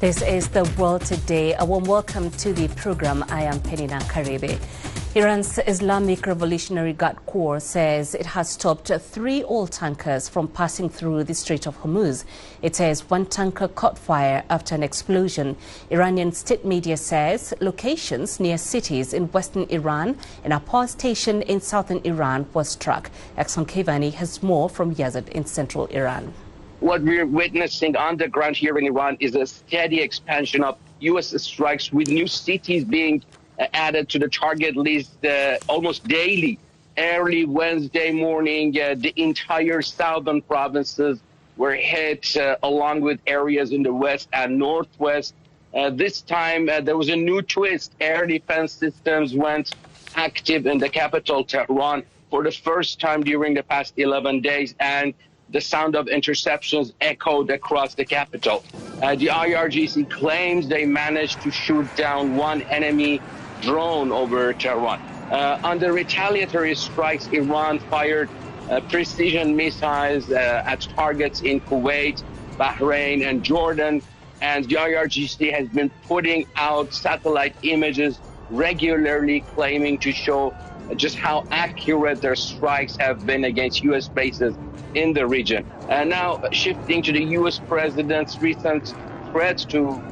This is The World Today. A warm welcome to the program. I am Peninah Karibe. Iran's Islamic Revolutionary Guard Corps says it has stopped 3 oil tankers from passing through the Strait of Hormuz. It says one tanker caught fire after an explosion. Iranian state media says locations near cities in western Iran and a power station in southern Iran was struck. Exxon Kevani has more from Yazd in central Iran. What we're witnessing on the ground here in Iran is a steady expansion of U.S. strikes, with new cities being added to the target list almost daily. Early Wednesday morning, the entire southern provinces were hit, along with areas in the west and northwest. This time, there was a new twist. Air defense systems went active in the capital, Tehran, for the first time during the past 11 days, and the sound of interceptions echoed across the capital. The IRGC claims they managed to shoot down one enemy drone over Tehran. On the retaliatory strikes, Iran fired precision missiles at targets in Kuwait, Bahrain, and Jordan. And the IRGC has been putting out satellite images regularly, claiming to show just how accurate their strikes have been against U.S. bases in the region. Now shifting to the U.S. president's recent threats to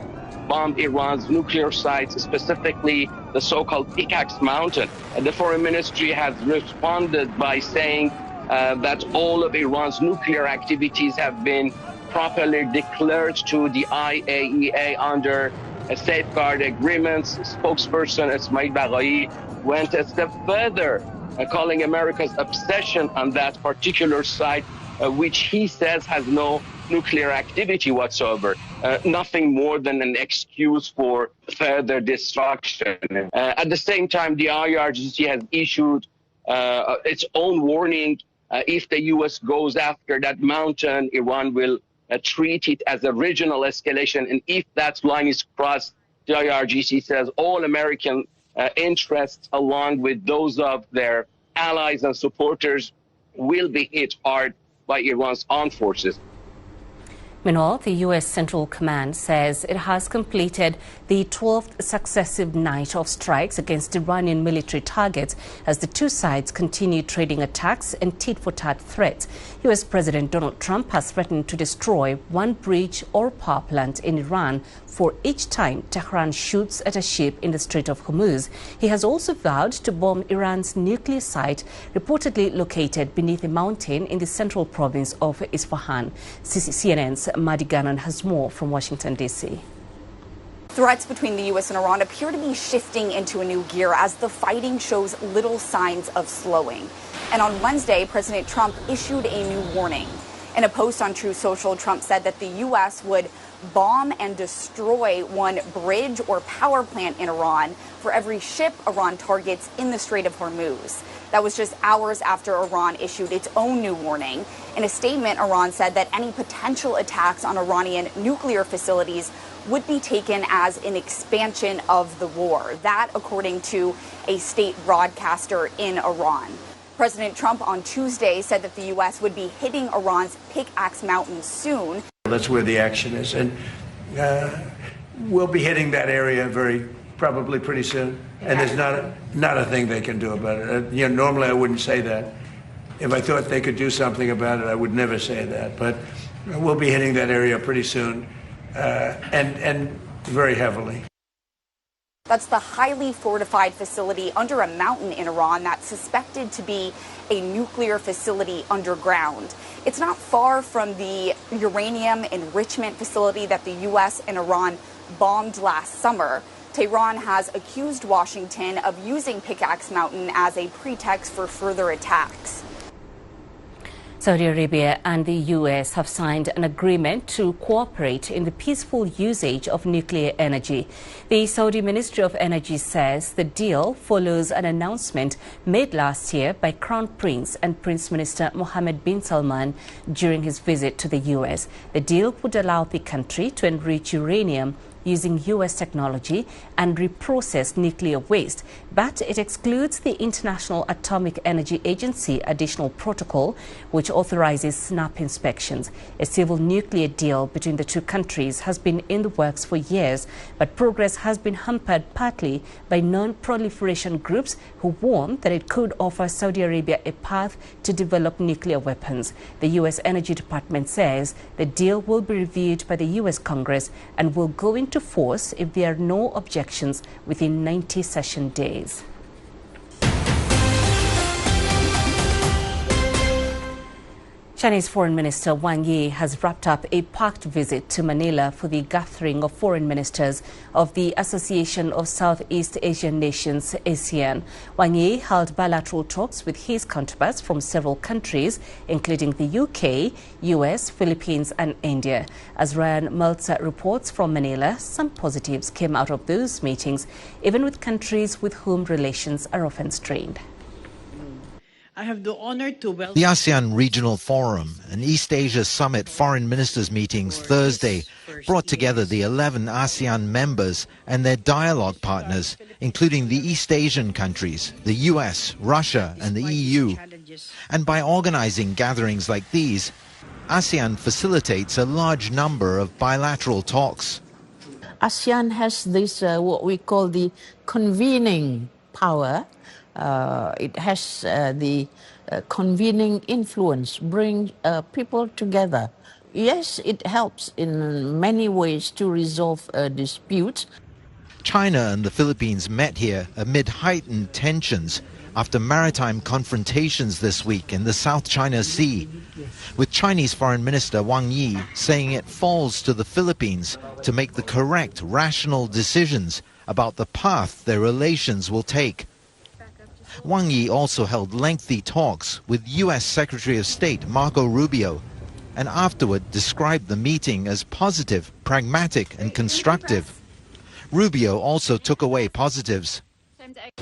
bomb Iran's nuclear sites, specifically the so-called Pickaxe Mountain. The foreign ministry has responded by saying that all of Iran's nuclear activities have been properly declared to the IAEA under safeguard agreements. Spokesperson Ismail Baqai went a step further, calling America's obsession on that particular site, which he says has no nuclear activity whatsoever, nothing more than an excuse for further destruction. At the same time, the IRGC has issued its own warning. If the U.S. goes after that mountain, Iran will treat it as a regional escalation. And if that line is crossed, the IRGC says all American interests, along with those of their allies and supporters, will be hit hard by Iran's armed forces. Meanwhile, the U.S. Central Command says it has completed the 12th successive night of strikes against Iranian military targets as the two sides continue trading attacks and tit-for-tat threats. U.S. President Donald Trump has threatened to destroy one bridge or power plant in Iran for each time Tehran shoots at a ship in the Strait of Hormuz. He has also vowed to bomb Iran's nuclear site, reportedly located beneath a mountain in the central province of Isfahan. CNN's Madi Gannon has more from Washington, D.C. Threats between the U.S. and Iran appear to be shifting into a new gear as the fighting shows little signs of slowing. And on Wednesday, President Trump issued a new warning. In a post on Truth Social, Trump said that the U.S. would bomb and destroy one bridge or power plant in Iran for every ship Iran targets in the Strait of Hormuz. That was just hours after Iran issued its own new warning. In a statement, Iran said that any potential attacks on Iranian nuclear facilities would be taken as an expansion of the war. That, according to a state broadcaster in Iran. President Trump on Tuesday said that the U.S. would be hitting Iran's Pickaxe Mountain soon. That's where the action is, and we'll be hitting that area probably pretty soon. And there's not a thing they can do about it. Normally I wouldn't say that. If I thought they could do something about it, I would never say that. But we'll be hitting that area pretty soon, and very heavily. That's the highly fortified facility under a mountain in Iran that's suspected to be a nuclear facility underground. It's not far from the uranium enrichment facility that the U.S. and Iran bombed last summer. Tehran has accused Washington of using Pickaxe Mountain as a pretext for further attacks. Saudi Arabia and the U.S. have signed an agreement to cooperate in the peaceful usage of nuclear energy. The Saudi Ministry of Energy says the deal follows an announcement made last year by Crown Prince and Prince Minister Mohammed bin Salman during his visit to the U.S. The deal would allow the country to enrich uranium using U.S. technology and reprocess nuclear waste, but it excludes the International Atomic Energy Agency Additional Protocol, which authorizes snap inspections. A civil nuclear deal between the two countries has been in the works for years, but progress has been hampered partly by non-proliferation groups who warn that it could offer Saudi Arabia a path to develop nuclear weapons. The U.S. Energy Department says the deal will be reviewed by the U.S. Congress and will go into force if there are no objections within 90 session days. Chinese Foreign Minister Wang Yi has wrapped up a packed visit to Manila for the gathering of foreign ministers of the Association of Southeast Asian Nations, ASEAN. Wang Yi held bilateral talks with his counterparts from several countries, including the UK, US, Philippines and India. As Ryan Meltzer reports from Manila, some positives came out of those meetings, even with countries with whom relations are often strained. I have the honor to welcome the ASEAN Regional Forum and East Asia Summit Foreign Ministers meetings Thursday brought together the 11 ASEAN members and their dialogue partners, including the East Asian countries, the US, Russia and the EU. And by organizing gatherings like these, ASEAN facilitates a large number of bilateral talks. ASEAN has this, what we call the convening power. It has the convening influence, bring people together. Yes, it helps in many ways to resolve disputes. China and the Philippines met here amid heightened tensions after maritime confrontations this week in the South China Sea, with Chinese Foreign Minister Wang Yi saying it falls to the Philippines to make the correct, rational decisions about the path their relations will take. Wang Yi also held lengthy talks with U.S. Secretary of State Marco Rubio and afterward described the meeting as positive, pragmatic and constructive. Rubio also took away positives.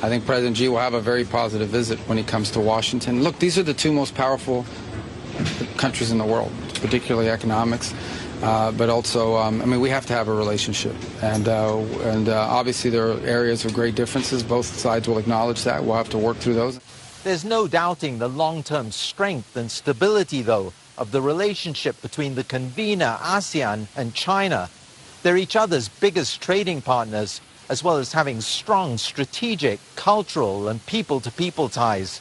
I think President Xi will have a very positive visit when he comes to Washington. Look, these are the two most powerful countries in the world, particularly economics. But also, I mean, we have to have a relationship. And obviously there are areas of great differences. Both sides will acknowledge that. We'll have to work through those. There's no doubting the long-term strength and stability, though, of the relationship between the convener, ASEAN, and China. They're each other's biggest trading partners, as well as having strong strategic, cultural, and people-to-people ties.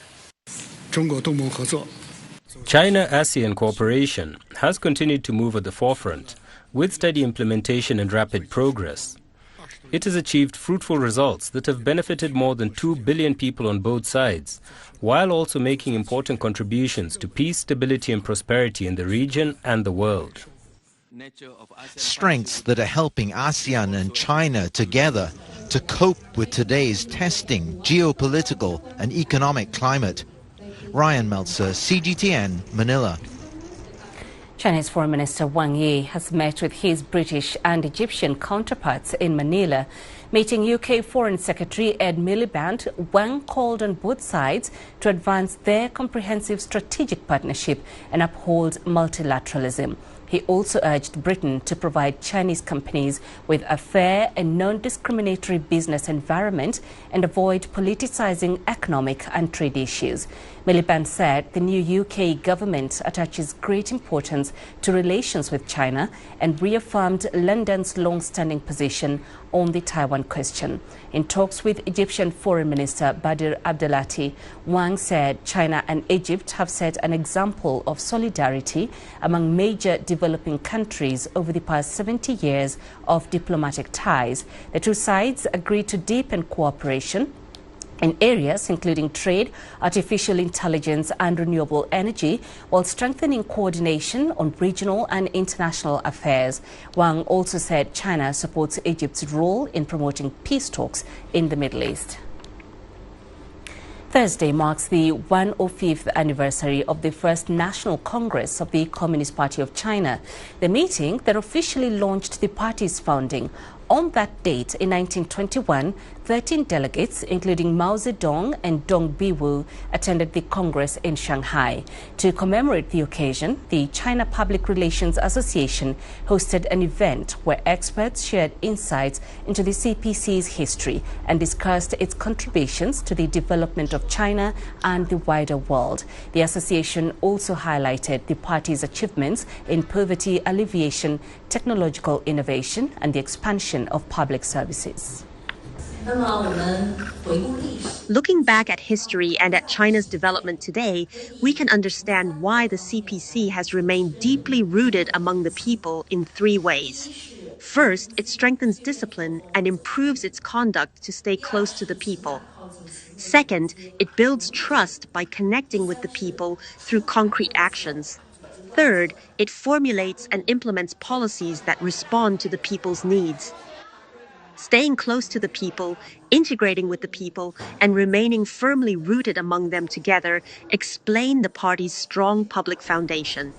China-ASEAN cooperation has continued to move at the forefront, with steady implementation and rapid progress. It has achieved fruitful results that have benefited more than 2 billion people on both sides, while also making important contributions to peace, stability and prosperity in the region and the world. Strengths that are helping ASEAN and China together to cope with today's testing geopolitical and economic climate. Ryan Meltzer, CGTN, Manila. Chinese Foreign Minister Wang Yi has met with his British and Egyptian counterparts in Manila. Meeting UK Foreign Secretary Ed Miliband, Wang called on both sides to advance their comprehensive strategic partnership and uphold multilateralism. He also urged Britain to provide Chinese companies with a fair and non-discriminatory business environment and avoid politicizing economic and trade issues. Miliband said the new UK government attaches great importance to relations with China and reaffirmed London's long-standing position on the Taiwan question. In talks with Egyptian Foreign Minister Badr Abdelati, Wang said China and Egypt have set an example of solidarity among major developing countries over the past 70 years of diplomatic ties. The two sides agreed to deepen cooperation in areas including trade, artificial intelligence and renewable energy, while strengthening coordination on regional and international affairs. Wang also said China supports Egypt's role in promoting peace talks in the Middle East. Thursday marks the 105th anniversary of the first National Congress of the Communist Party of China. The meeting that officially launched the party's founding On that date, in 1921, 13 delegates, including Mao Zedong and Deng Biwu, attended the Congress in Shanghai. To commemorate the occasion, the China Public Relations Association hosted an event where experts shared insights into the CPC's history and discussed its contributions to the development of China and the wider world. The association also highlighted the party's achievements in poverty alleviation, technological innovation, and the expansion of public services. Looking back at history and at China's development today, we can understand why the CPC has remained deeply rooted among the people in three ways. First, it strengthens discipline and improves its conduct to stay close to the people. Second, it builds trust by connecting with the people through concrete actions. Third, it formulates and implements policies that respond to the people's needs. Staying close to the people, integrating with the people, and remaining firmly rooted among them together explain the party's strong public foundation.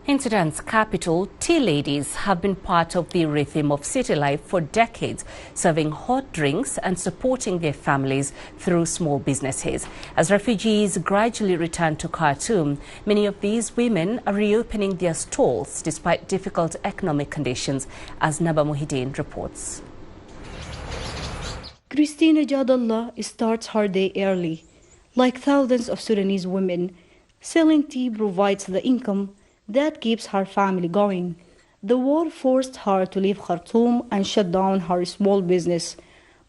In Sudan's capital, tea ladies have been part of the rhythm of city life for decades, serving hot drinks and supporting their families through small businesses. As refugees gradually return to Khartoum, many of these women are reopening their stalls despite difficult economic conditions, as Naba Muhyiddin reports. Christina Jadallah starts her day early. Like thousands of Sudanese women, selling tea provides the income that keeps her family going. The war forced her to leave Khartoum and shut down her small business.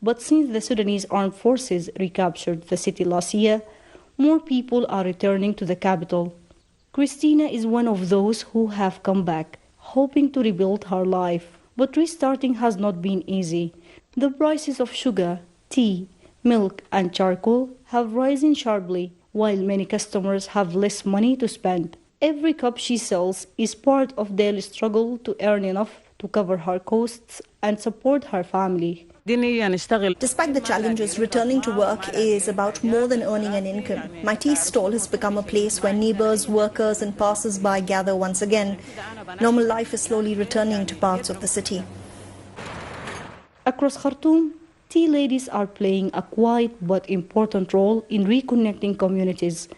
But since the Sudanese armed forces recaptured the city last year, more people are returning to the capital. Christina is one of those who have come back, hoping to rebuild her life. But restarting has not been easy. The prices of sugar, tea, milk, and charcoal have risen sharply, while many customers have less money to spend. Every cup she sells is part of daily struggle to earn enough to cover her costs and support her family. Despite the challenges, returning to work is about more than earning an income. My tea stall has become a place where neighbors, workers, and passers-by gather once again. Normal life is slowly returning to parts of the city. Across Khartoum, tea ladies are playing a quiet but important role in reconnecting communities.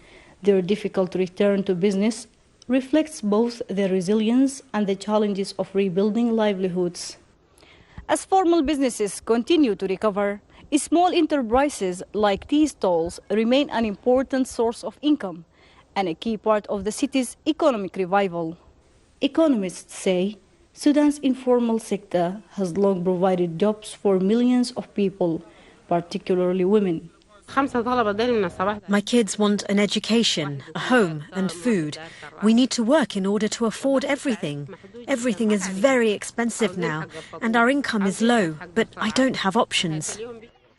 Their difficult return to business reflects both their resilience and the challenges of rebuilding livelihoods. As formal businesses continue to recover, small enterprises like tea stalls remain an important source of income and a key part of the city's economic revival. Economists say Sudan's informal sector has long provided jobs for millions of people, particularly women. My kids want an education, a home and food. We need to work in order to afford everything. Everything is very expensive now and our income is low, but I don't have options.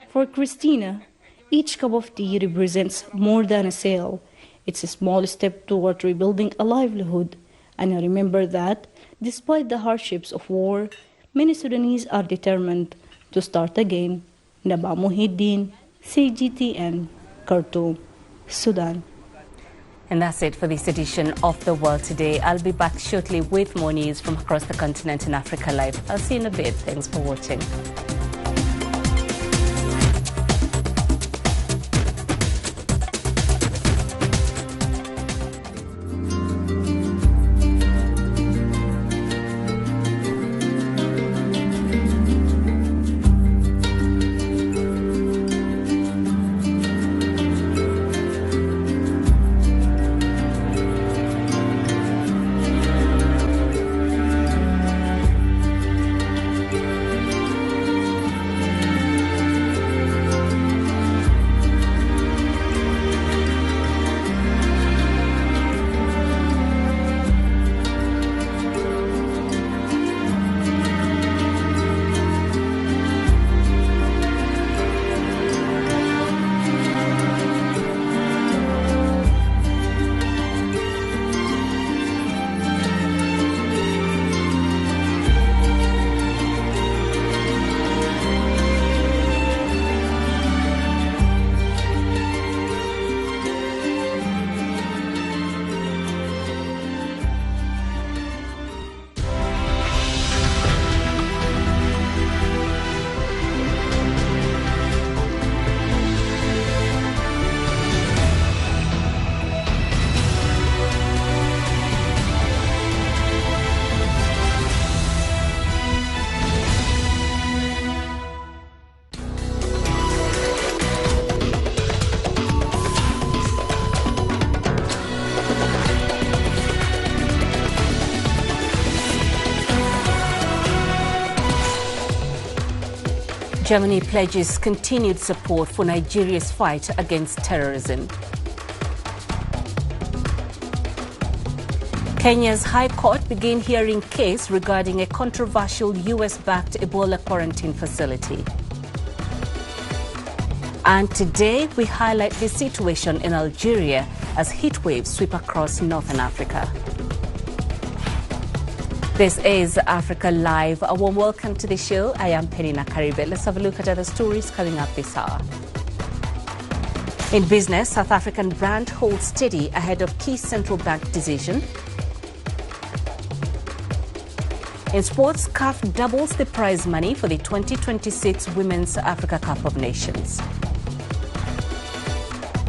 For Christina, each cup of tea represents more than a sale. It's a small step toward rebuilding a livelihood. And I remember that, despite the hardships of war, many Sudanese are determined to start again. Naba Muhyiddin, CGTN, Khartoum, Sudan. And that's it for this edition of The World Today. I'll be back shortly with more news from across the continent in Africa Live. I'll see you in a bit. Thanks for watching. Germany pledges continued support for Nigeria's fight against terrorism. Kenya's High Court began hearing case regarding a controversial US-backed Ebola quarantine facility. And today we highlight the situation in Algeria as heat waves sweep across northern Africa. This is Africa Live. A warm welcome to the show. I am Peninah Karibe. Let's have a look at other stories coming up this hour. In business, South African rand holds steady ahead of key central bank decision. In sports, CAF doubles the prize money for the 2026 Women's Africa Cup of Nations.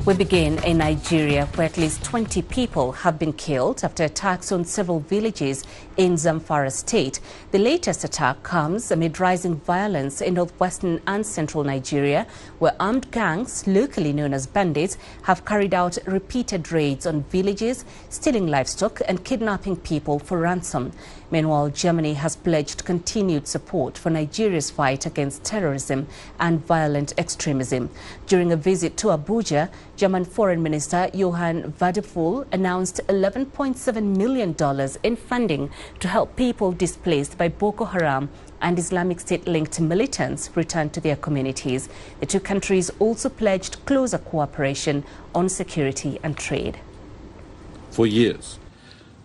We begin in Nigeria, where at least 20 people have been killed after attacks on several villages in Zamfara state. The latest attack comes amid rising violence in northwestern and central Nigeria, where armed gangs, locally known as bandits, have carried out repeated raids on villages, stealing livestock and kidnapping people for ransom. Meanwhile, Germany has pledged continued support for Nigeria's fight against terrorism and violent extremism. During a visit to Abuja, German Foreign Minister Johann Wadephul announced $11.7 million in funding to help people displaced by Boko Haram and Islamic State-linked militants return to their communities. The two countries also pledged closer cooperation on security and trade. For years,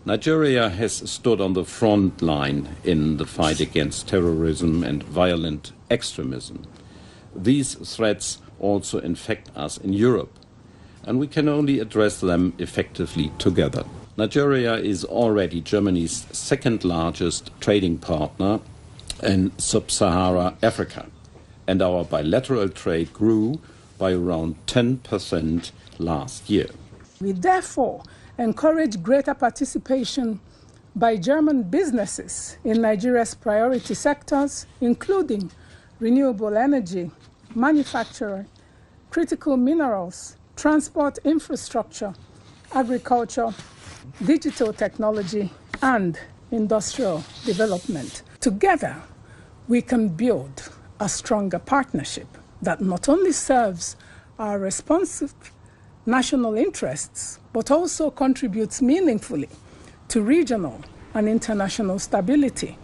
Nigeria has stood on the front line in the fight against terrorism and violent extremism. These threats also infect us in Europe, and we can only address them effectively together. Nigeria is already Germany's second largest trading partner in sub-Saharan Africa, and our bilateral trade grew by around 10% last year. We therefore encourage greater participation by German businesses in Nigeria's priority sectors, including renewable energy, manufacturing, critical minerals, transport infrastructure, agriculture, digital technology, and industrial development. Together, we can build a stronger partnership that not only serves our responsive national interests, but also contributes meaningfully to regional and international stability.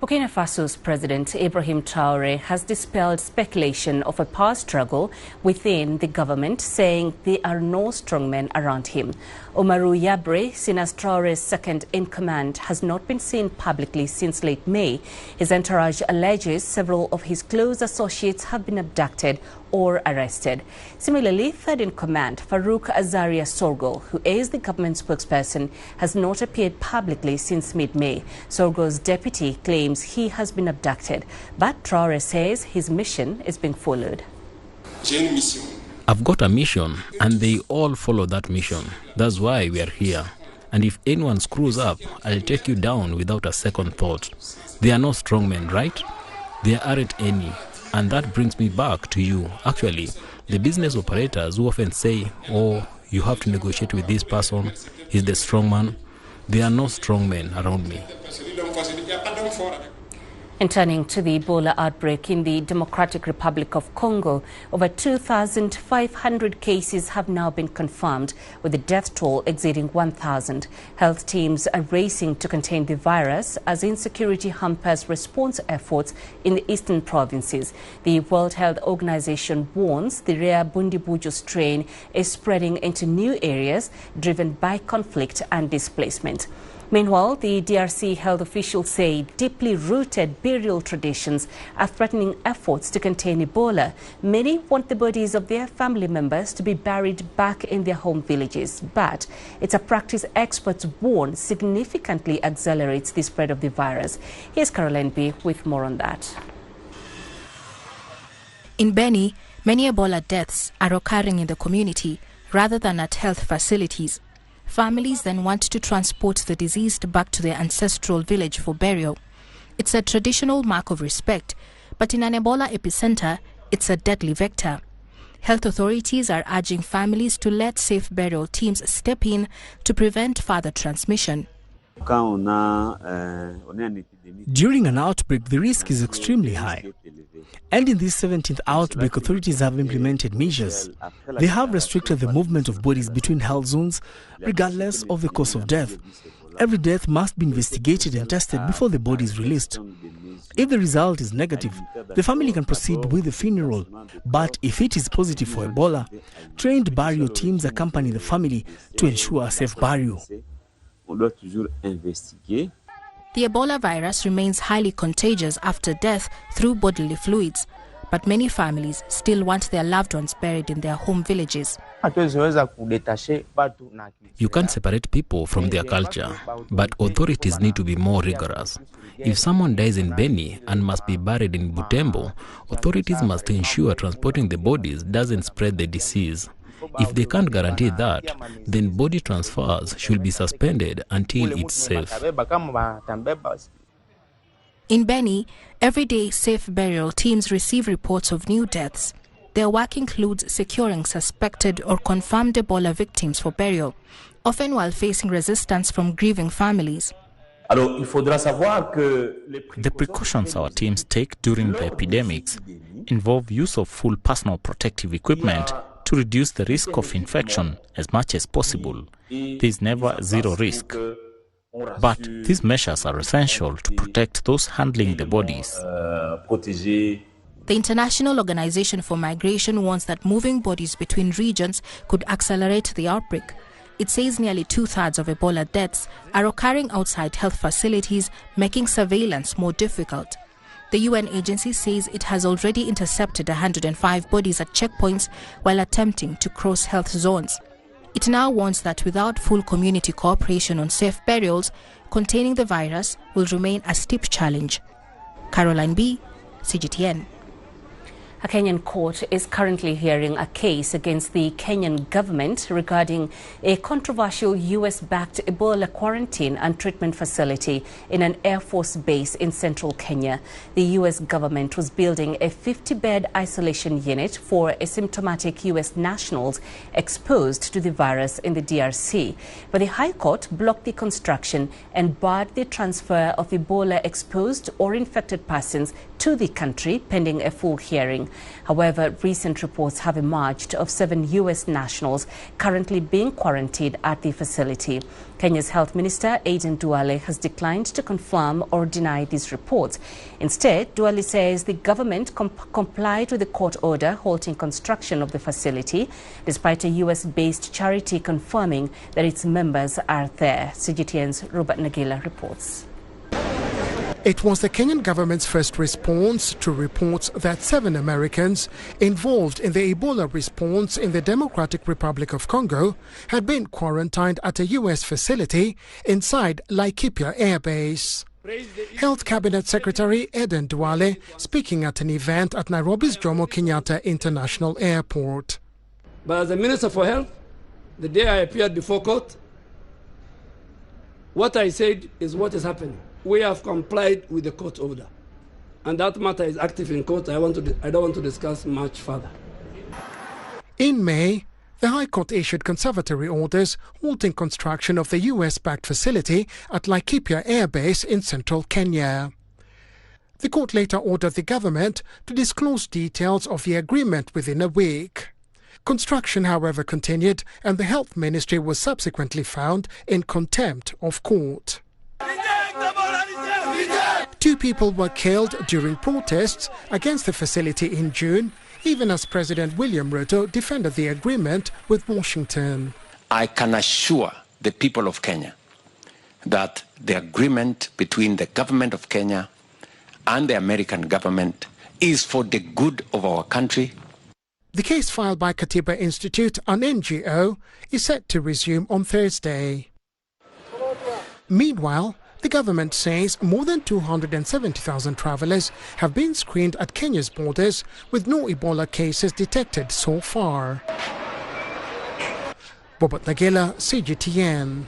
Burkina Faso's President Ibrahim Traoré has dispelled speculation of a power struggle within the government, saying there are no strongmen around him. Omarou Yabre, seen as Traoré's second-in-command, has not been seen publicly since late May. His entourage alleges several of his close associates have been abducted or arrested. Similarly, third-in-command Farouk Azaria Sorgo, who is the government spokesperson, has not appeared publicly since mid-May. Sorgo's deputy claims he has been abducted, but Traoré says his mission is being followed. I've got a mission, and they all follow that mission. That's why we are here. And if anyone screws up, I'll take you down without a second thought. There are no strongmen, right? There aren't any. And that brings me back to you. Actually, the business operators who often say, oh, you have to negotiate with this person, he's the strong man. There are no strong men around me. And turning to the Ebola outbreak in the Democratic Republic of Congo, over 2,500 cases have now been confirmed, with the death toll exceeding 1,000. Health teams are racing to contain the virus as insecurity hampers response efforts in the eastern provinces. The World Health Organization warns the rare Bundibujo strain is spreading into new areas driven by conflict and displacement. Meanwhile, the DRC health officials say deeply rooted burial traditions are threatening efforts to contain Ebola. Many want the bodies of their family members to be buried back in their home villages, but it's a practice experts warn significantly accelerates the spread of the virus. Here's Caroline B. with more on that. In Beni, many Ebola deaths are occurring in the community rather than at health facilities. Families then want to transport the deceased back to their ancestral village for burial. It's a traditional mark of respect, but in an Ebola epicenter, it's a deadly vector. Health authorities are urging families to let safe burial teams step in to prevent further transmission. During an outbreak, the risk is extremely high. And in this 17th outbreak, authorities have implemented measures. They have restricted the movement of bodies between health zones, regardless of the cause of death. Every death must be investigated and tested before the body is released. If the result is negative, the family can proceed with the funeral. But if it is positive for Ebola, trained burial teams accompany the family to ensure a safe burial. The Ebola virus remains highly contagious after death through bodily fluids, but many families still want their loved ones buried in their home villages. You can't separate people from their culture, but authorities need to be more rigorous. If someone dies in Beni and must be buried in Butembo, authorities must ensure transporting the bodies doesn't spread the disease. If they can't guarantee that, then body transfers should be suspended until it's safe. In Beni, every day safe burial teams receive reports of new deaths. Their work includes securing suspected or confirmed Ebola victims for burial, often while facing resistance from grieving families. The precautions our teams take during the epidemics involve use of full personal protective equipment to reduce the risk of infection as much as possible. There is never zero risk. But these measures are essential to protect those handling the bodies. The International Organization for Migration warns that moving bodies between regions could accelerate the outbreak. It says nearly 2/3 of Ebola deaths are occurring outside health facilities, making surveillance more difficult. The UN agency says it has already intercepted 105 bodies at checkpoints while attempting to cross health zones. It now warns that without full community cooperation on safe burials, containing the virus will remain a steep challenge. Caroline B., CGTN. A Kenyan court is currently hearing a case against the Kenyan government regarding a controversial US-backed Ebola quarantine and treatment facility in an Air Force base in central Kenya. The US government was building a 50-bed isolation unit for asymptomatic US nationals exposed to the virus in the DRC. But the High Court blocked the construction and barred the transfer of Ebola-exposed or infected persons to the country pending a full hearing. However, recent reports have emerged of 7 US nationals currently being quarantined at the facility. Kenya's Health Minister Aden Duale has declined to confirm or deny these reports. Instead, Duale says the government complied with the court order halting construction of the facility, despite a US-based charity confirming that its members are there. CGTN's Robert Nagila reports. It was the Kenyan government's first response to reports that 7 Americans involved in the Ebola response in the Democratic Republic of Congo had been quarantined at a US facility inside Laikipia Air Base. Health Cabinet Secretary Aden Duale speaking at an event at Nairobi's Jomo Kenyatta International Airport. But as the Minister for Health, the day I appeared before court, what I said is what is happening. We have complied with the court order, and that matter is active in court. I don't want to discuss much further. In May, the High Court issued conservatory orders halting construction of the US-backed facility at Laikipia Air Base in central Kenya. The court later ordered the government to disclose details of the agreement within a week. Construction, however, continued, and the Health Ministry was subsequently found in contempt of court. 2 people were killed during protests against the facility in June, even as President William Ruto defended the agreement with Washington. I can assure the people of Kenya that the agreement between the government of Kenya and the American government is for the good of our country. The case filed by Katiba Institute, an NGO, is set to resume on Thursday. Meanwhile, the government says more than 270,000 travelers have been screened at Kenya's borders with no Ebola cases detected so far. Robert Nagila, CGTN.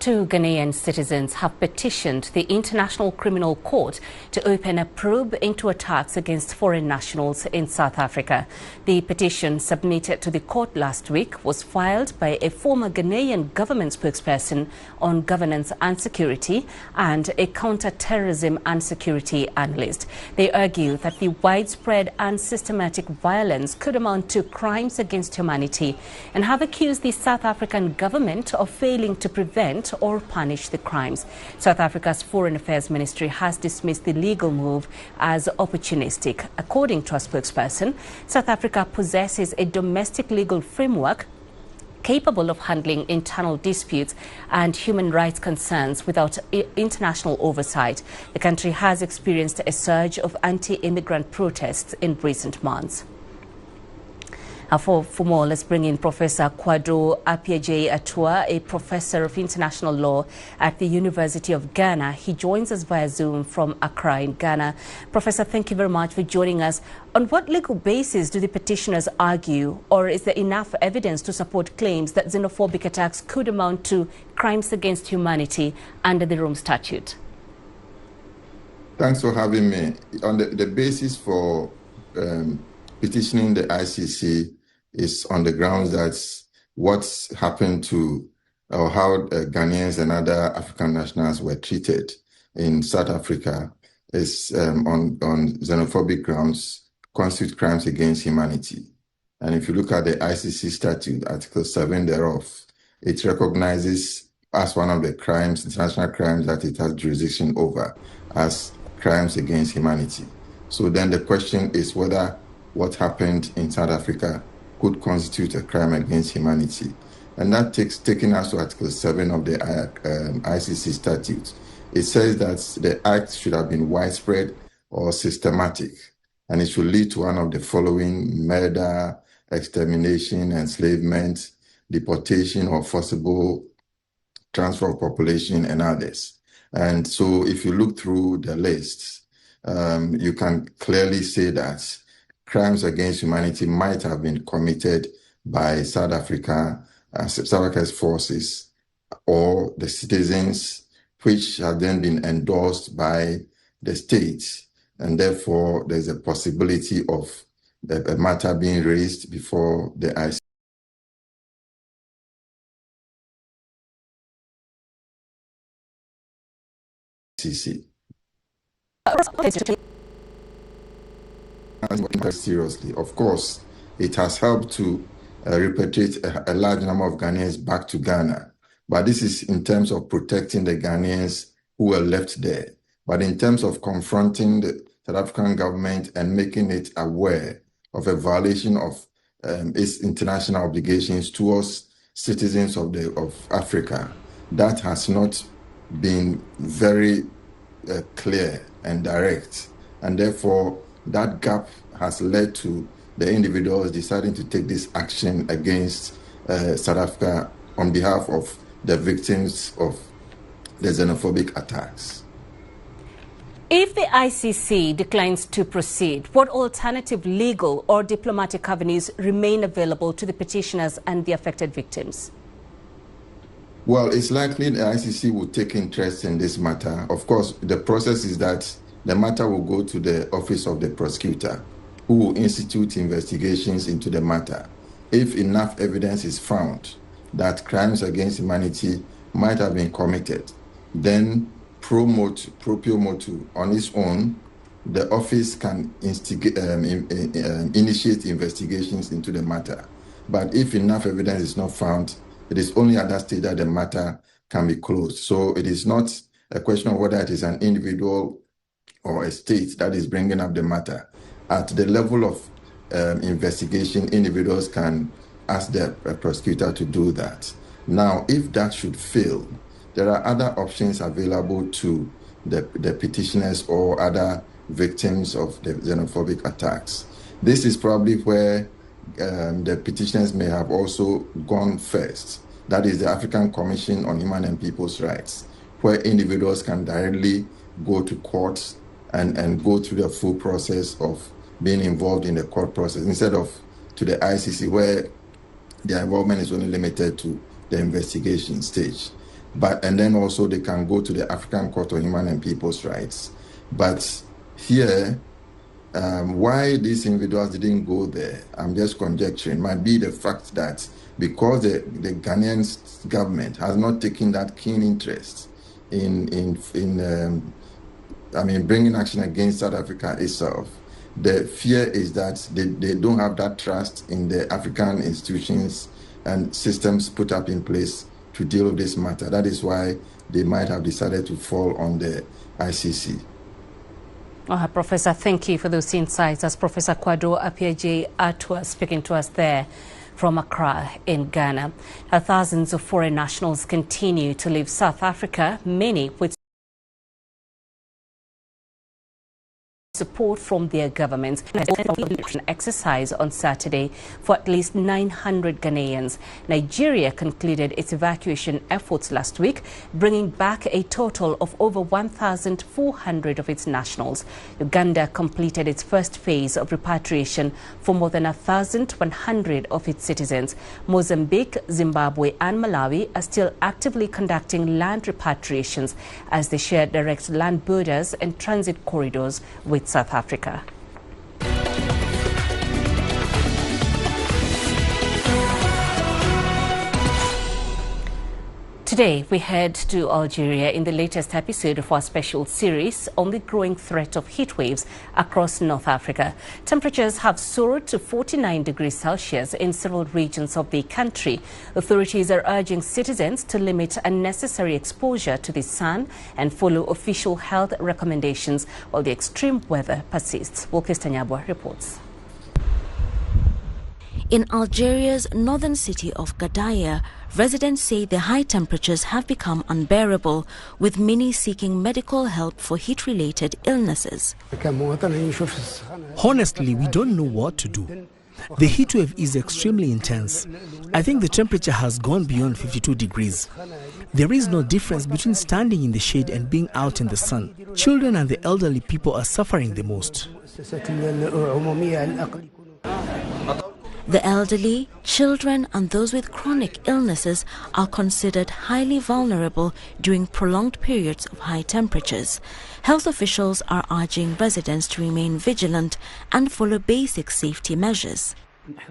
Two Ghanaian citizens have petitioned the International Criminal Court to open a probe into attacks against foreign nationals in South Africa. The petition, submitted to the court last week, was filed by a former Ghanaian government spokesperson on governance and security and a counter-terrorism and security analyst. They argue that the widespread and systematic violence could amount to crimes against humanity and have accused the South African government of failing to prevent or punish the crimes. South Africa's Foreign Affairs Ministry has dismissed the legal move as opportunistic. According to a spokesperson, South Africa possesses a domestic legal framework capable of handling internal disputes and human rights concerns without international oversight. The country has experienced a surge of anti-immigrant protests in recent months. For more, let's bring in Professor Kwado Appiagyei-Atua, a professor of international law at the University of Ghana. He joins us via Zoom from Accra in Ghana. Professor, thank you very much for joining us. On what legal basis do the petitioners argue, or is there enough evidence to support claims that xenophobic attacks could amount to crimes against humanity under the Rome Statute? Thanks for having me. On the basis for petitioning the ICC is on the grounds that what's happened to or how Ghanaians and other African nationals were treated in South Africa is on xenophobic grounds constitute crimes against humanity. And if you look at the ICC statute, Article 7 thereof, it recognizes as one of the crimes, international crimes that it has jurisdiction over as crimes against humanity. So then the question is whether what happened in South Africa could constitute a crime against humanity. And that taking us to Article 7 of the ICC statute. It says that the act should have been widespread or systematic, and it should lead to one of the following: murder, extermination, enslavement, deportation or forcible transfer of population, and others. And so if you look through the lists, you can clearly say that crimes against humanity might have been committed by South Africa's forces or the citizens, which have then been endorsed by the state. And therefore, there's a possibility of a matter being raised before the ICC. Seriously. Of course, it has helped to repatriate a large number of Ghanaians back to Ghana. But this is in terms of protecting the Ghanaians who were left there. But in terms of confronting the South African government and making it aware of a violation of its international obligations towards citizens of Africa, that has not been very clear and direct. And therefore, that gap has led to the individuals deciding to take this action against South Africa on behalf of the victims of the xenophobic attacks. If the ICC declines to proceed, what alternative legal or diplomatic avenues remain available to the petitioners and the affected victims? Well, it's likely the ICC will take interest in this matter. Of course, the process is that the matter will go to the office of the prosecutor, who will institute investigations into the matter. If enough evidence is found that crimes against humanity might have been committed, then pro prio motu, on its own, the office can initiate investigations into the matter. But if enough evidence is not found, it is only at that stage that the matter can be closed. So it is not a question of whether it is an individual or a state that is bringing up the matter. At the level of investigation, individuals can ask the prosecutor to do that. Now, if that should fail, there are other options available to the petitioners or other victims of the xenophobic attacks. This is probably where the petitioners may have also gone first. That is the African Commission on Human and People's Rights, where individuals can directly go to court and go through the full process of being involved in the court process, instead of to the ICC, where their involvement is only limited to the investigation stage. and then also they can go to the African Court of Human and People's Rights. But here, why these individuals didn't go there, I'm just conjecturing, might be the fact that because the Ghanaian government has not taken that keen interest in bringing action against South Africa itself. The fear is that they don't have that trust in the African institutions and systems put up in place to deal with this matter. That is why they might have decided to fall on the ICC. Professor, thank you for those insights. That's Professor Kwado Apiaje Atua speaking to us there from Accra in Ghana. Thousands of foreign nationals continue to leave South Africa, many with support from their governments. An exercise on Saturday for at least 900 Ghanaians. Nigeria concluded its evacuation efforts last week, bringing back a total of over 1,400 of its nationals. Uganda completed its first phase of repatriation for more than 1,100 of its citizens. Mozambique, Zimbabwe and Malawi are still actively conducting land repatriations as they share direct land borders and transit corridors with South Africa. Today, we head to Algeria in the latest episode of our special series on the growing threat of heat waves across North Africa. Temperatures have soared to 49 degrees Celsius in several regions of the country. Authorities are urging citizens to limit unnecessary exposure to the sun and follow official health recommendations while the extreme weather persists. Wilkes Tanyabwa reports. In Algeria's northern city of Gadaia, residents say the high temperatures have become unbearable, with many seeking medical help for heat-related illnesses. Honestly, we don't know what to do. The heat wave is extremely intense. I think the temperature has gone beyond 52 degrees. There is no difference between standing in the shade and being out in the sun. Children and the elderly people are suffering the most. The elderly, children and those with chronic illnesses are considered highly vulnerable during prolonged periods of high temperatures. Health officials are urging residents to remain vigilant and follow basic safety measures.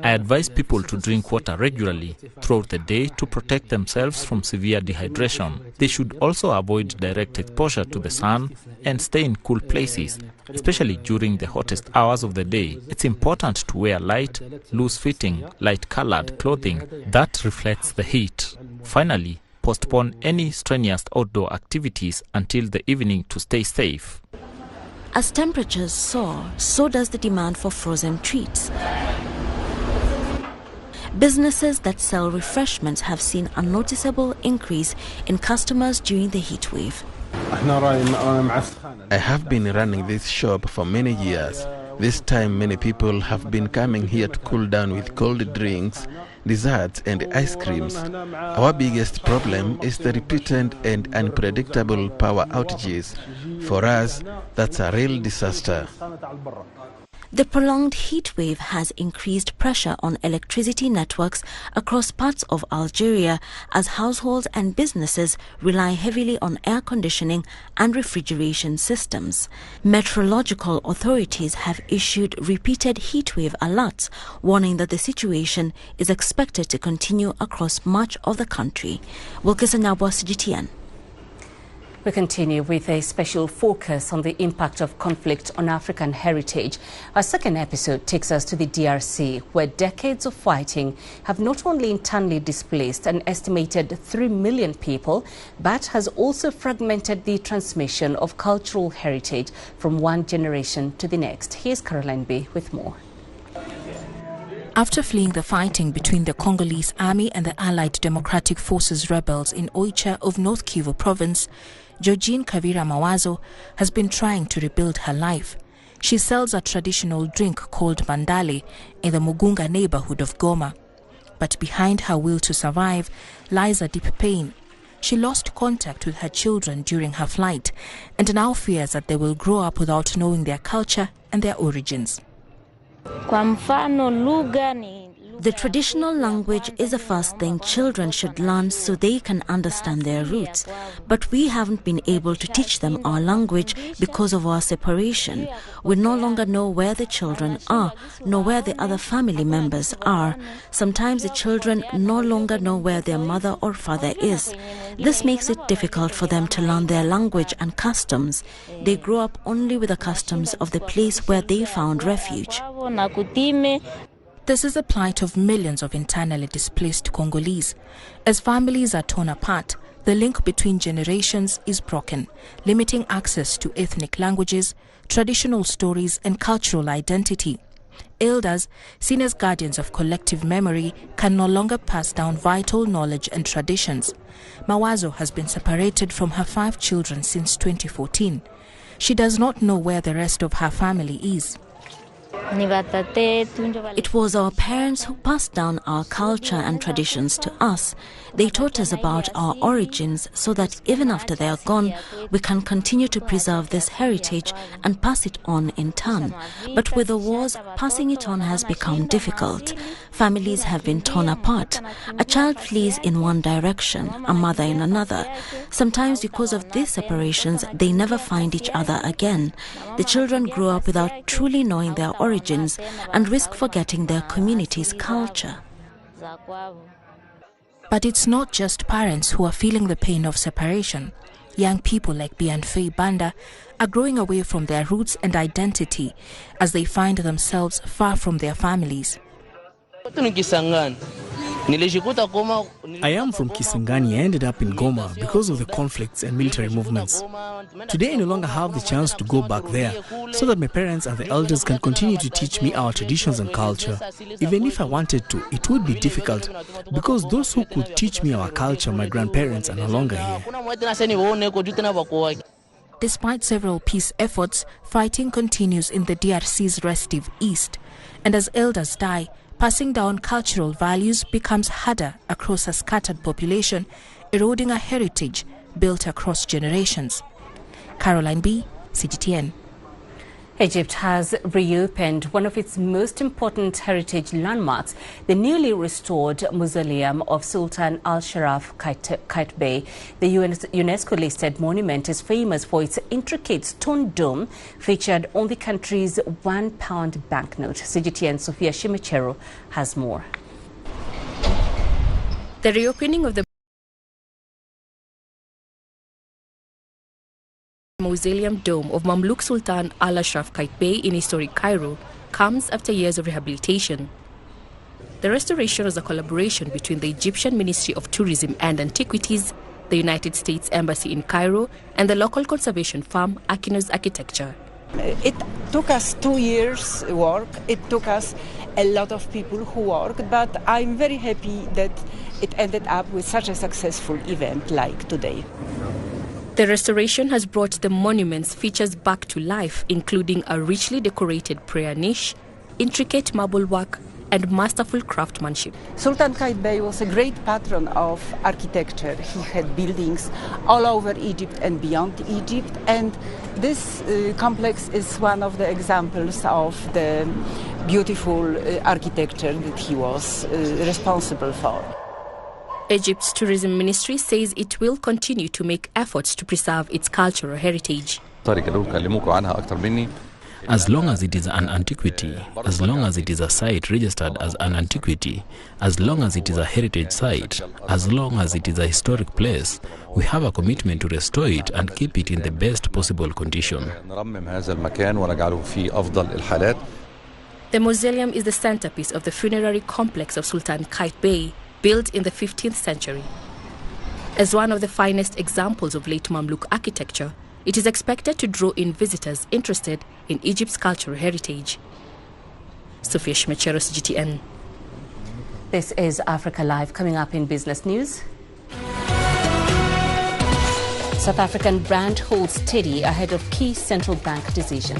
I advise people to drink water regularly throughout the day to protect themselves from severe dehydration. They should also avoid direct exposure to the sun and stay in cool places, especially during the hottest hours of the day. It's important to wear light, loose-fitting, light-colored clothing that reflects the heat. Finally, postpone any strenuous outdoor activities until the evening to stay safe. As temperatures soar, so does the demand for frozen treats. Businesses that sell refreshments have seen a noticeable increase in customers during the heat wave. I have been running this shop for many years. This time many people have been coming here to cool down with cold drinks, desserts and ice creams. Our biggest problem is the repeated and unpredictable power outages. For us, that's a real disaster. The prolonged heat wave has increased pressure on electricity networks across parts of Algeria as households and businesses rely heavily on air conditioning and refrigeration systems. Meteorological authorities have issued repeated heat wave alerts, warning that the situation is expected to continue across much of the country. Wilkes Tanyabwa, CGTN. We continue with a special focus on the impact of conflict on African heritage. Our second episode takes us to the DRC, where decades of fighting have not only internally displaced an estimated 3 million people, but has also fragmented the transmission of cultural heritage from one generation to the next. Here's Caroline B. with more. After fleeing the fighting between the Congolese army and the Allied Democratic Forces rebels in Oicha of North Kivu province, Georgine Kavira Mawazo has been trying to rebuild her life. She sells a traditional drink called mandale in the Mugunga neighborhood of Goma. But behind her will to survive lies a deep pain. She lost contact with her children during her flight and now fears that they will grow up without knowing their culture and their origins. The traditional language is the first thing children should learn so they can understand their roots. But we haven't been able to teach them our language because of our separation. We no longer know where the children are, nor where the other family members are. Sometimes the children no longer know where their mother or father is. This makes it difficult for them to learn their language and customs. They grow up only with the customs of the place where they found refuge. This is the plight of millions of internally displaced Congolese. As families are torn apart, the link between generations is broken, limiting access to ethnic languages, traditional stories, and cultural identity. Elders, seen as guardians of collective memory, can no longer pass down vital knowledge and traditions. Mawazo has been separated from her 5 children since 2014. She does not know where the rest of her family is. It was our parents who passed down our culture and traditions to us. They taught us about our origins so that even after they are gone, we can continue to preserve this heritage and pass it on in turn. But with the wars, passing it on has become difficult. Families have been torn apart. A child flees in one direction, a mother in another. Sometimes because of these separations, they never find each other again. The children grow up without truly knowing their origins and risk forgetting their community's culture. But it's not just parents who are feeling the pain of separation. Young people like Bianfei Banda are growing away from their roots and identity as they find themselves far from their families. I am from Kisangani. I ended up in Goma because of the conflicts and military movements. Today I no longer have the chance to go back there so that my parents and the elders can continue to teach me our traditions and culture. Even if I wanted to, it would be difficult because those who could teach me our culture, my grandparents, are no longer here. Despite several peace efforts, fighting continues in the DRC's restive east. And as elders die, passing down cultural values becomes harder across a scattered population, eroding a heritage built across generations. Caroline B., CGTN. Egypt has reopened one of its most important heritage landmarks, the newly restored mausoleum of Sultan Al-Sharaf Karibe. The UNESCO-listed monument is famous for its intricate stone dome featured on the country's £1 banknote. CGTN Sophia Shimechero has more. The reopening of the Mausoleum Dome of Mamluk Sultan Al-Ashraf Karibe in historic Cairo comes after years of rehabilitation. The restoration is a collaboration between the Egyptian Ministry of Tourism and Antiquities, the United States Embassy in Cairo, and the local conservation firm Akinos Architecture. It took us 2 years work. It took us a lot of people who worked, but I'm very happy that it ended up with such a successful event like today. The restoration has brought the monument's features back to life, including a richly decorated prayer niche, intricate marble work, and masterful craftsmanship. Sultan Karibe was a great patron of architecture. He had buildings all over Egypt and beyond Egypt, and this complex is one of the examples of the beautiful architecture that he was responsible for. Egypt's tourism ministry says it will continue to make efforts to preserve its cultural heritage. As long as it is an antiquity, as long as it is a site registered as an antiquity, as long as it is a heritage site, as long as it is a historic place, we have a commitment to restore it and keep it in the best possible condition. The mausoleum is the centerpiece of the funerary complex of Sultan Karibe, built in the 15th century. As one of the finest examples of late Mamluk architecture, it is expected to draw in visitors interested in Egypt's cultural heritage. Sophia Shimechero, CGTN. This is Africa Live. Coming up in business news. South African brand holds steady ahead of key central bank decision.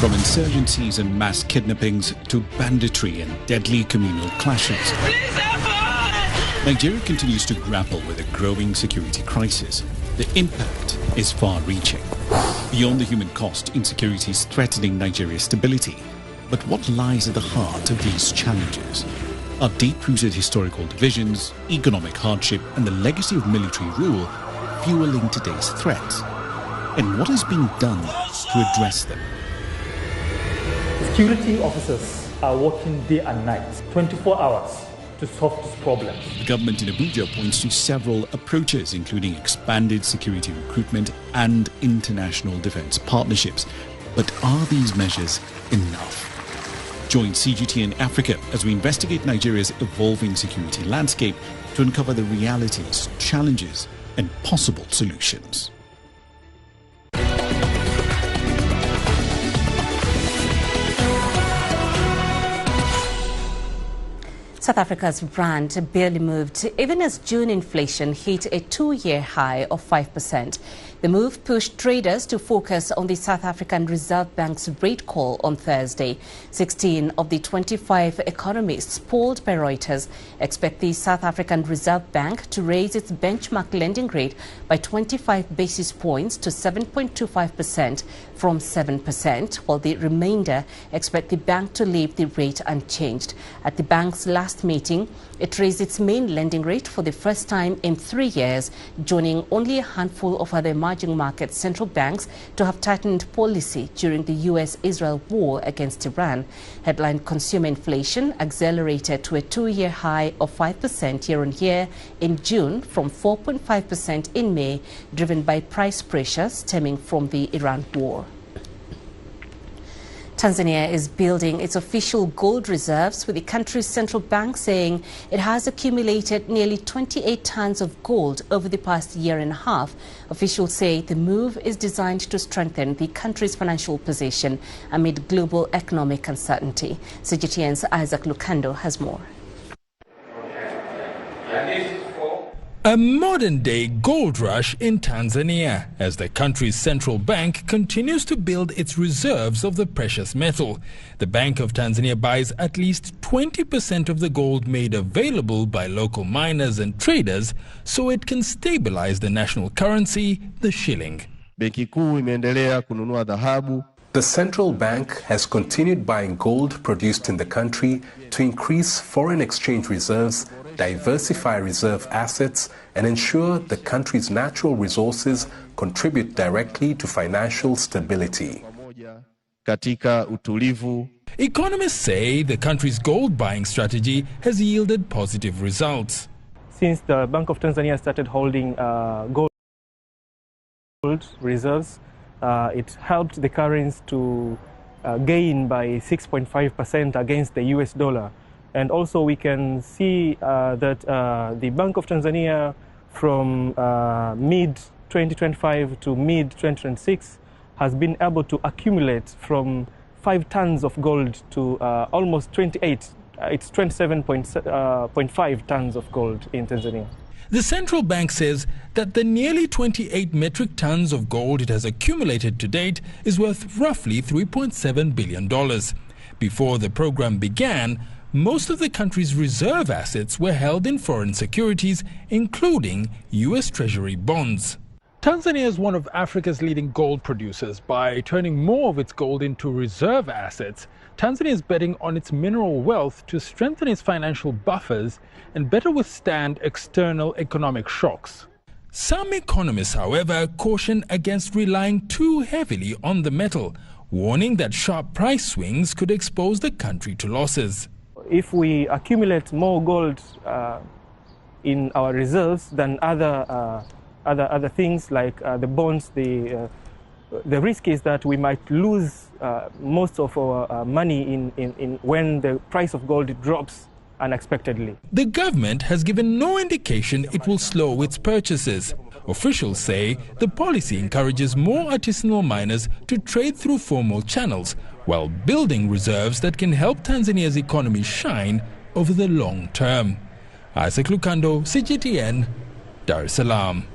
From insurgencies and mass kidnappings to banditry and deadly communal clashes, Nigeria continues to grapple with a growing security crisis. The impact is far-reaching. Beyond the human cost, insecurity is threatening Nigeria's stability. But what lies at the heart of these challenges? Are deep-rooted historical divisions, economic hardship, and the legacy of military rule fueling today's threats? And what is being done to address them? Security officers are working day and night, 24 hours, to solve this problem. The government in Abuja points to several approaches, including expanded security recruitment and international defense partnerships. But are these measures enough? Join CGTN Africa as we investigate Nigeria's evolving security landscape to uncover the realities, challenges, and possible solutions. South Africa's rand barely moved, even as June inflation hit a two-year high of 5%. The move pushed traders to focus on the South African Reserve Bank's rate call on Thursday. 16 of the 25 economists polled by Reuters expect the South African Reserve Bank to raise its benchmark lending rate by 25 basis points to 7.25% from 7%, while the remainder expect the bank to leave the rate unchanged. At the bank's last meeting, it raised its main lending rate for the first time in 3 years, joining only a handful of other emerging market central banks to have tightened policy during the US-Israel war against Iran. Headline consumer inflation accelerated to a two-year high of 5% year-on-year in June from 4.5% in May, driven by price pressures stemming from the Iran war. Tanzania is building its official gold reserves, with the country's central bank saying it has accumulated nearly 28 tons of gold over the past year and a half. Officials say the move is designed to strengthen the country's financial position amid global economic uncertainty. CGTN's Isaac Lukando has more. A modern-day gold rush in Tanzania as the country's central bank continues to build its reserves of the precious metal. The Bank of Tanzania buys at least 20% of the gold made available by local miners and traders so it can stabilize the national currency, the shilling. Benki kuu imeendelea kununua dhahabu. The central bank has continued buying gold produced in the country to increase foreign exchange reserves, diversify reserve assets, and ensure the country's natural resources contribute directly to financial stability. Katika utulivu. Economists say the country's gold buying strategy has yielded positive results. Since the Bank of Tanzania started holding gold reserves, it helped the currency to gain by 6.5% against the US dollar. And also we can see that the Bank of Tanzania from mid-2025 to mid-2026 has been able to accumulate from 5 tons of gold to almost 28. It's 27.5 tons of gold in Tanzania. The central bank says that the nearly 28 metric tons of gold it has accumulated to date is worth roughly $3.7 billion. Before the program began, most of the country's reserve assets were held in foreign securities, including U.S. Treasury bonds. Tanzania is one of Africa's leading gold producers. By turning more of its gold into reserve assets, Tanzania is betting on its mineral wealth to strengthen its financial buffers and better withstand external economic shocks. Some economists, however, caution against relying too heavily on the metal, warning that sharp price swings could expose the country to losses. If we accumulate more gold in our reserves than other things like the bonds, the risk is that we might lose most of our money in when the price of gold drops unexpectedly. The government has given no indication it will slow its purchases. Officials say the policy encourages more artisanal miners to trade through formal channels, while building reserves that can help Tanzania's economy shine over the long term. Isaac Lukando, CGTN, Dar es Salaam.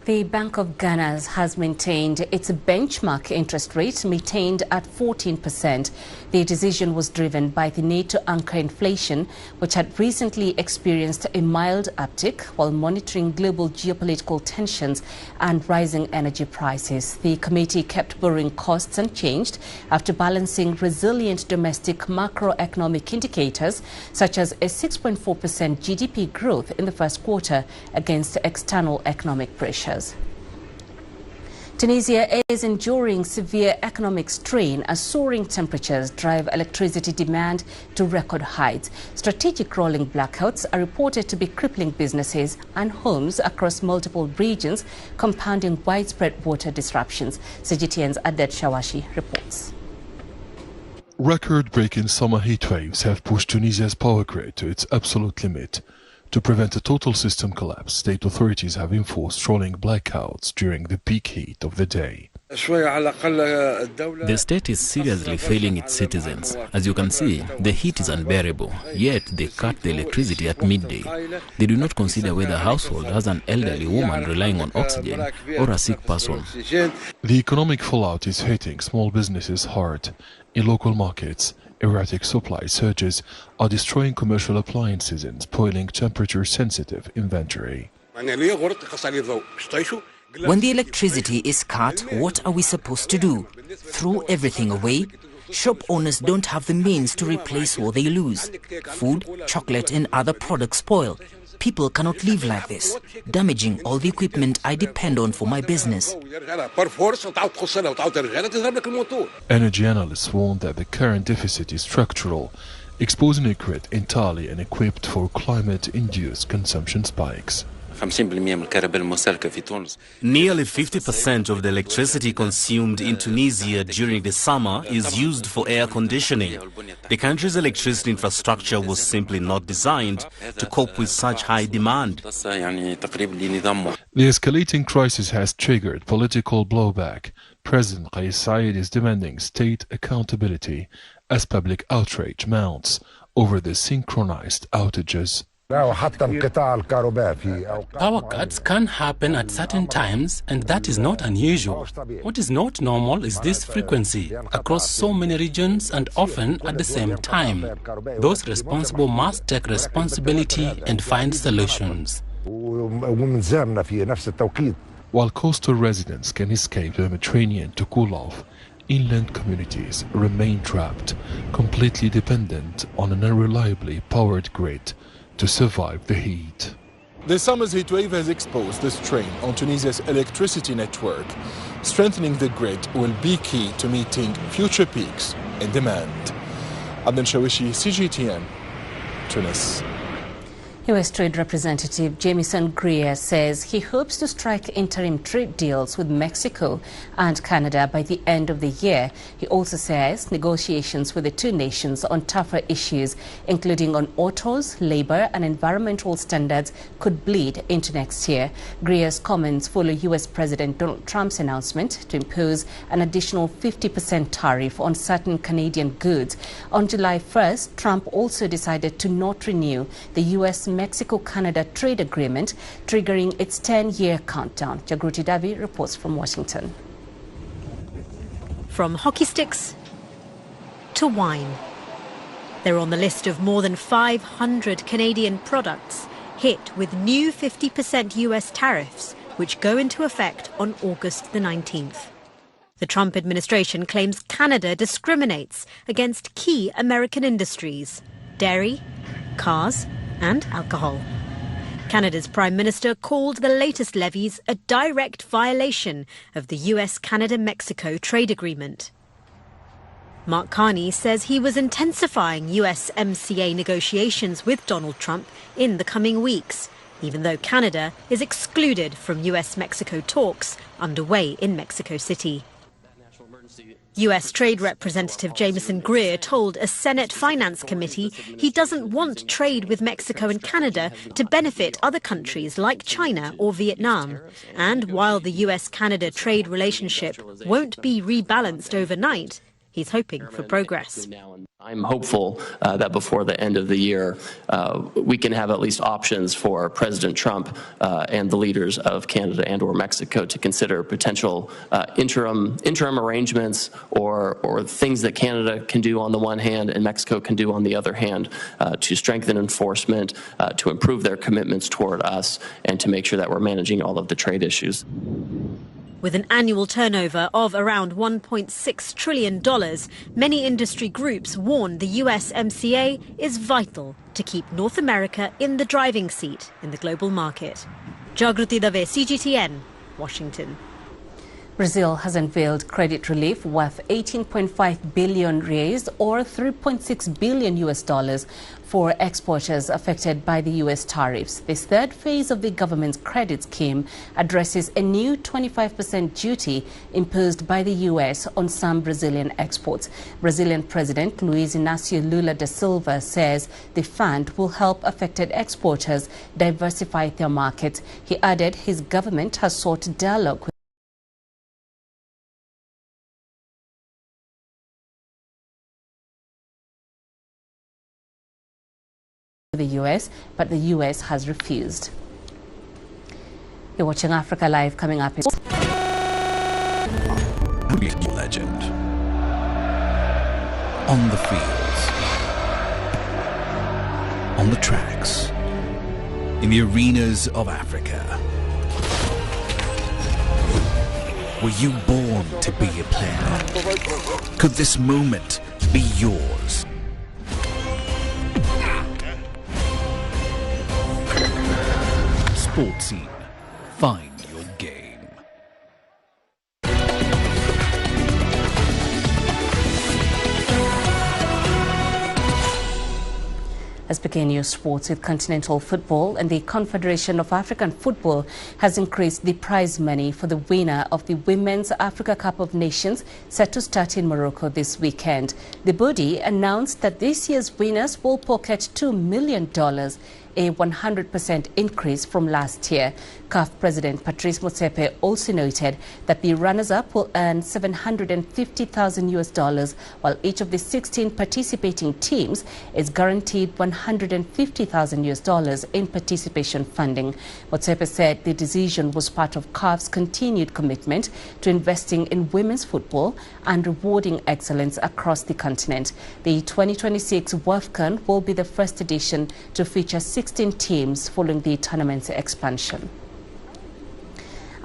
The Bank of Ghana has maintained its benchmark interest rate maintained at 14%. The decision was driven by the need to anchor inflation, which had recently experienced a mild uptick while monitoring global geopolitical tensions and rising energy prices. The committee kept borrowing costs unchanged after balancing resilient domestic macroeconomic indicators such as a 6.4% GDP growth in the first quarter against external economic pressures. Tunisia is enduring severe economic strain as soaring temperatures drive electricity demand to record heights. Strategic rolling blackouts are reported to be crippling businesses and homes across multiple regions, compounding widespread water disruptions. CGTN's Adet Shawashi reports. Record-breaking summer heat waves have pushed Tunisia's power grid to its absolute limit. To prevent a total system collapse, state authorities have enforced rolling blackouts during the peak heat of the day. The state is seriously failing its citizens. As you can see, the heat is unbearable, yet they cut the electricity at midday. They do not consider whether a household has an elderly woman relying on oxygen or a sick person. The economic fallout is hitting small businesses hard. In local markets, erratic supply surges are destroying commercial appliances and spoiling temperature-sensitive inventory. When the electricity is cut, what are we supposed to do? Throw everything away? Shop owners don't have the means to replace what they lose. Food, chocolate and other products spoil. People cannot live like this, damaging all the equipment I depend on for my business. Energy analysts warn that the current deficit is structural, exposing a grid entirely unequipped for climate-induced consumption spikes. Nearly 50% of the electricity consumed in Tunisia during the summer is used for air conditioning. The country's electricity infrastructure was simply not designed to cope with such high demand. The escalating crisis has triggered political blowback. President Kais Saied is demanding state accountability as public outrage mounts over the synchronized outages. Power cuts can happen at certain times, and that is not unusual. What is not normal is this frequency across so many regions and often at the same time. Those responsible must take responsibility and find solutions. While coastal residents can escape the Mediterranean to cool off, inland communities remain trapped, completely dependent on an unreliably powered grid to survive the heat. The summer's heat wave has exposed the strain on Tunisia's electricity network. Strengthening the grid will be key to meeting future peaks in demand. Abdel Shawishi, CGTN, Tunis. U.S. Trade Representative Jamieson Greer says he hopes to strike interim trade deals with Mexico and Canada by the end of the year. He also says negotiations with the two nations on tougher issues, including on autos, labor and environmental standards, could bleed into next year. Greer's comments follow U.S. President Donald Trump's announcement to impose an additional 50% tariff on certain Canadian goods. On July 1st, Trump also decided to not renew the U.S. Mexico-Canada trade agreement, triggering its 10-year countdown. Jagruti Davi reports from Washington. From hockey sticks to wine, they're on the list of more than 500 Canadian products hit with new 50% US tariffs, which go into effect on August the 19th. The Trump administration claims Canada discriminates against key American industries: dairy, cars and alcohol. Canada's Prime Minister called the latest levies a direct violation of the US-Canada-Mexico trade agreement. Mark Carney says he was intensifying USMCA negotiations with Donald Trump in the coming weeks, even though Canada is excluded from US-Mexico talks underway in Mexico City. US Trade Representative Jamieson Greer told a Senate Finance Committee he doesn't want trade with Mexico and Canada to benefit other countries like China or Vietnam. And while the US-Canada trade relationship won't be rebalanced overnight, He's hoping for progress. I'm hopeful that before the end of the year, we can have at least options for President Trump and the leaders of Canada and or Mexico to consider potential interim arrangements or things that Canada can do on the one hand and Mexico can do on the other hand to strengthen enforcement, to improve their commitments toward us, and to make sure that we're managing all of the trade issues. With an annual turnover of around $1.6 trillion, many industry groups warn the USMCA is vital to keep North America in the driving seat in the global market. Jagruti Dave, CGTN, Washington. Brazil has unveiled credit relief worth 18.5 billion reais or $3.6 billion for exporters affected by the U.S. tariffs. This third phase of the government's credit scheme addresses a new 25% duty imposed by the U.S. on some Brazilian exports. Brazilian President Luiz Inácio Lula da Silva says the fund will help affected exporters diversify their markets. He added his government has sought dialogue with the U.S., but the U.S. has refused. You're watching Africa Live. Coming up is legend on the fields, on the tracks, in the arenas of Africa. Were you born to be a player? Could this moment be yours? Sports Scene. Find your game. Let's begin your sports with continental football, and the Confederation of African Football has increased the prize money for the winner of the Women's Africa Cup of Nations set to start in Morocco this weekend. The body announced that this year's winners will pocket $2 million, a 100% increase from last year. CAF President Patrice Motsepe also noted that the runners-up will earn $750,000, while each of the 16 participating teams is guaranteed $150,000 in participation funding. Motsepe said the decision was part of CAF's continued commitment to investing in women's football and rewarding excellence across the continent. The 2026 WAFCON will be the first edition to feature 16 teams following the tournament's expansion.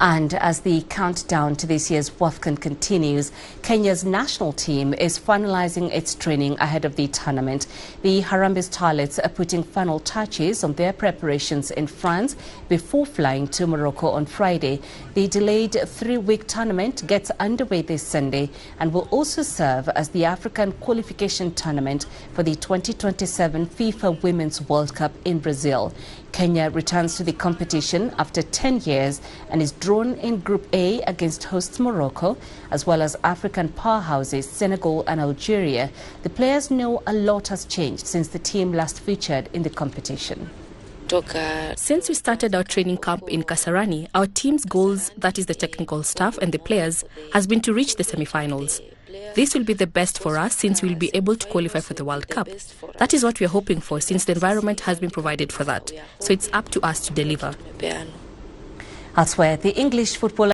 And as the countdown to this year's WAFCON continues, Kenya's national team is finalizing its training ahead of the tournament. The Harambee Starlets are putting final touches on their preparations in France before flying to Morocco on Friday. The delayed 3-week tournament gets underway this Sunday and will also serve as the African qualification tournament for the 2027 FIFA Women's World Cup in Brazil. Kenya returns to the competition after 10 years and is drawn in Group A against hosts Morocco, as well as African powerhouses Senegal and Algeria. The players know a lot has changed since the team last featured in the competition. Since we started our training camp in Kasarani, our team's goals, that is the technical staff and the players, has been to reach the semi-finals. This will be the best for us since we'll be able to qualify for the World Cup. That is what we're hoping for since the environment has been provided for that. So it's up to us to deliver. Elsewhere, the English footballer